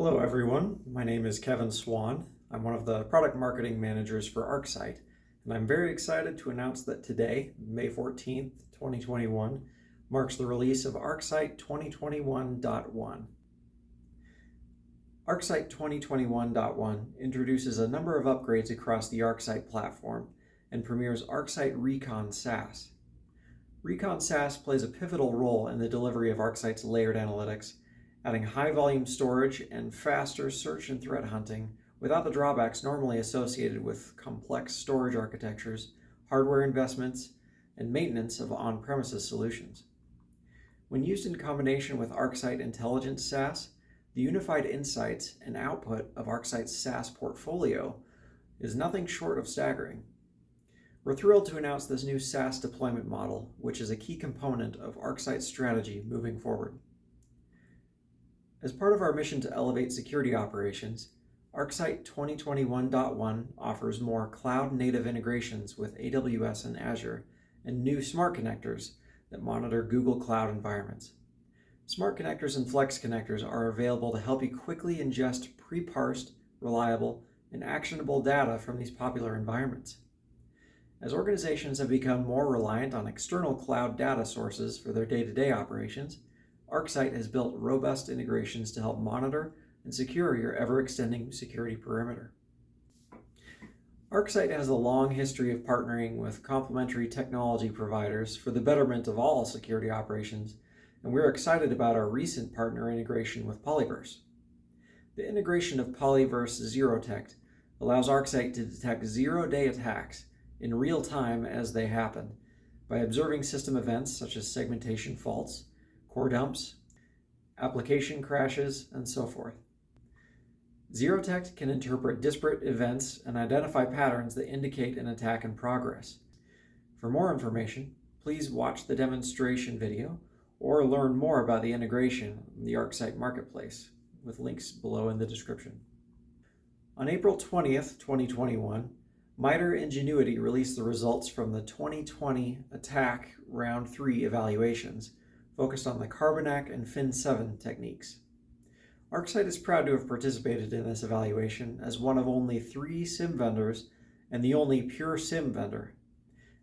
Hello everyone, my name is Kevin Swan. I'm one of the product marketing managers for ArcSight, and I'm very excited to announce that today, May 14th, 2021, marks the release of ArcSight 2021.1. ArcSight 2021.1 introduces a number of upgrades across the ArcSight platform and premieres ArcSight Recon SaaS. Recon SaaS plays a pivotal role in the delivery of ArcSight's layered analytics, adding high-volume storage and faster search and threat hunting without the drawbacks normally associated with complex storage architectures, hardware investments, and maintenance of on-premises solutions. When used in combination with ArcSight Intelligence SaaS, the unified insights and output of ArcSight's SaaS portfolio is nothing short of staggering. We're thrilled to announce this new SaaS deployment model, which is a key component of ArcSight's strategy moving forward. As part of our mission to elevate security operations, ArcSight 2021.1 offers more cloud-native integrations with AWS and Azure and new smart connectors that monitor Google Cloud environments. Smart connectors and flex connectors are available to help you quickly ingest pre-parsed, reliable, and actionable data from these popular environments. As organizations have become more reliant on external cloud data sources for their day-to-day operations, ArcSight has built robust integrations to help monitor and secure your ever-extending security perimeter. ArcSight has a long history of partnering with complementary technology providers for the betterment of all security operations, and we're excited about our recent partner integration with Polyverse. The integration of Polyverse ZeroTect allows ArcSight to detect zero-day attacks in real time as they happen by observing system events such as segmentation faults, core dumps, application crashes, and so forth. ZeroTect can interpret disparate events and identify patterns that indicate an attack in progress. For more information, please watch the demonstration video or learn more about the integration in the ArcSight Marketplace with links below in the description. On April 20th, 2021, MITRE Ingenuity released the results from the 2020 Attack Round 3 evaluations, focused on the Carbanak and Fin7 techniques. ArcSight is proud to have participated in this evaluation as one of only 3 SIEM vendors and the only pure SIEM vendor.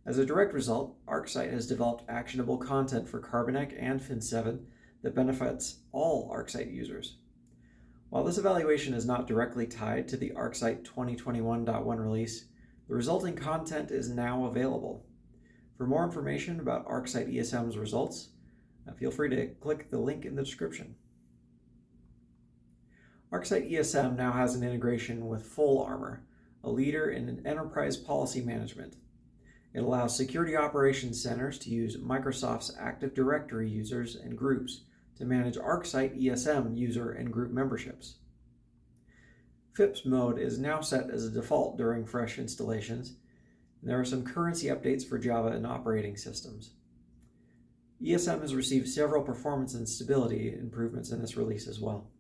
As a direct result, ArcSight has developed actionable content for Carbanak and Fin7 that benefits all ArcSight users. While this evaluation is not directly tied to the ArcSight 2021.1 release, the resulting content is now available. For more information about ArcSight ESM's results, feel free to click the link in the description. ArcSight ESM now has an integration with FullArmor, a leader in enterprise policy management. It allows security operations centers to use Microsoft's Active Directory users and groups to manage ArcSight ESM user and group memberships. FIPS mode is now set as a default during fresh installations, and there are some currency updates for Java and operating systems. ESM has received several performance and stability improvements in this release as well.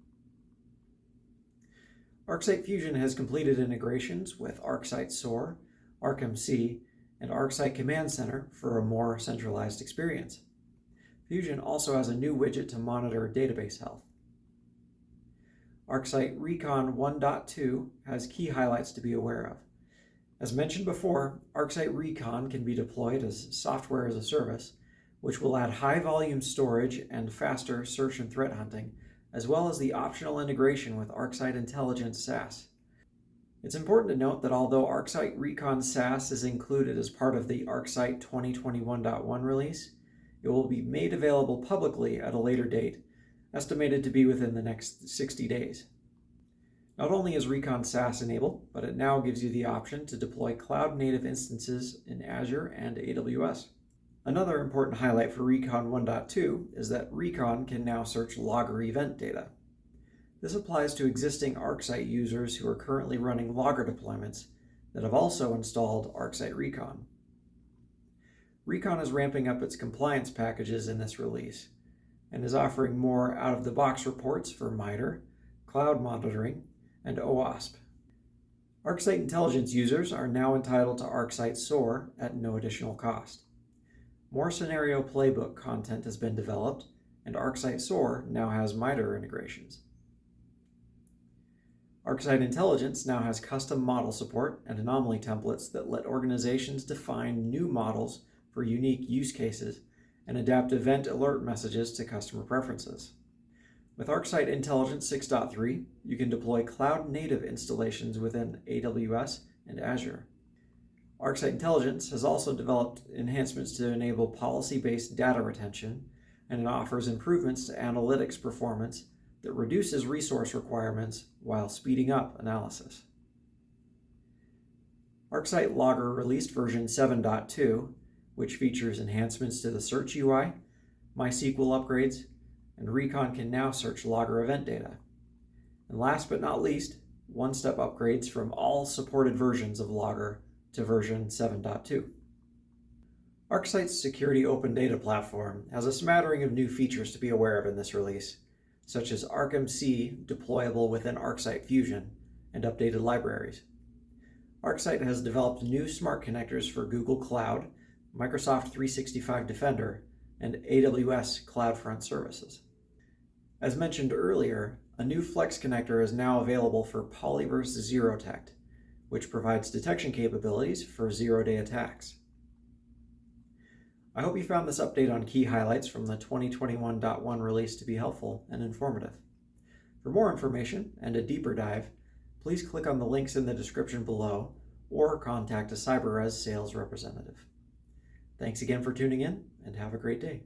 ArcSight Fusion has completed integrations with ArcSight SOAR, ArcMC, and ArcSight Command Center for a more centralized experience. Fusion also has a new widget to monitor database health. ArcSight Recon 1.2 has key highlights to be aware of. As mentioned before, ArcSight Recon can be deployed as software as a service, which will add high-volume storage and faster search and threat hunting, as well as the optional integration with ArcSight Intelligence SaaS. It's important to note that although ArcSight Recon SaaS is included as part of the ArcSight 2021.1 release, it will be made available publicly at a later date, estimated to be within the next 60 days. Not only is Recon SaaS enabled, but it now gives you the option to deploy cloud-native instances in Azure and AWS. Another important highlight for Recon 1.2 is that Recon can now search Logger event data. This applies to existing ArcSight users who are currently running Logger deployments that have also installed ArcSight Recon. Recon is ramping up its compliance packages in this release and is offering more out-of-the-box reports for MITRE, cloud monitoring, and OWASP. ArcSight Intelligence users are now entitled to ArcSight SOAR at no additional cost. More scenario playbook content has been developed, and ArcSight SOAR now has MITRE integrations. ArcSight Intelligence now has custom model support and anomaly templates that let organizations define new models for unique use cases and adapt event alert messages to customer preferences. With ArcSight Intelligence 6.3, you can deploy cloud-native installations within AWS and Azure. ArcSight Intelligence has also developed enhancements to enable policy-based data retention, and it offers improvements to analytics performance that reduces resource requirements while speeding up analysis. ArcSight Logger released version 7.2, which features enhancements to the Search UI, MySQL upgrades, and Recon can now search Logger event data. And last but not least, one-step upgrades from all supported versions of Logger to version 7.2. ArcSight's Security Open Data Platform has a smattering of new features to be aware of in this release, such as ArcMC deployable within ArcSight Fusion and updated libraries. ArcSight has developed new smart connectors for Google Cloud, Microsoft 365 Defender, and AWS CloudFront services. As mentioned earlier, a new Flex connector is now available for Polyverse ZeroTect, which provides detection capabilities for zero-day attacks. I hope you found this update on key highlights from the 2021.1 release to be helpful and informative. For more information and a deeper dive, please click on the links in the description below or contact a CyberRes sales representative. Thanks again for tuning in, and have a great day.